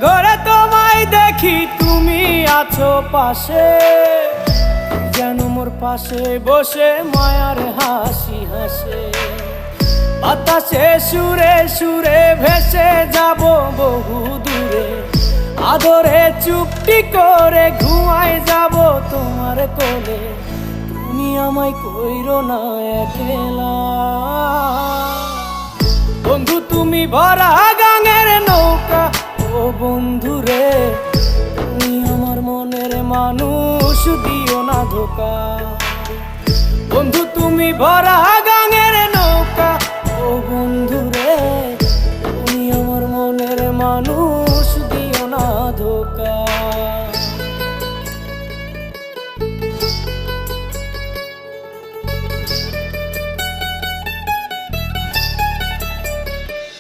ঘরে তোমায় দেখি তুমি আছো পাশে, যেন মোর পাশে বসে মায়ার হাসি হাসে। বাতাসে সুরে সুরে ভেসে যাব বহু দূরে, আদরে চুপটি করে ঘুমায় যাব তোমার কোলে। তুমি আমায় কইরো না একলা বন্ধু, তুমি ভরা গাঙের নৌকা। ও বন্ধু রে, তুমি আমার মনের মানুষ, দিও না ধোকা। বন্ধু তুমি ভরা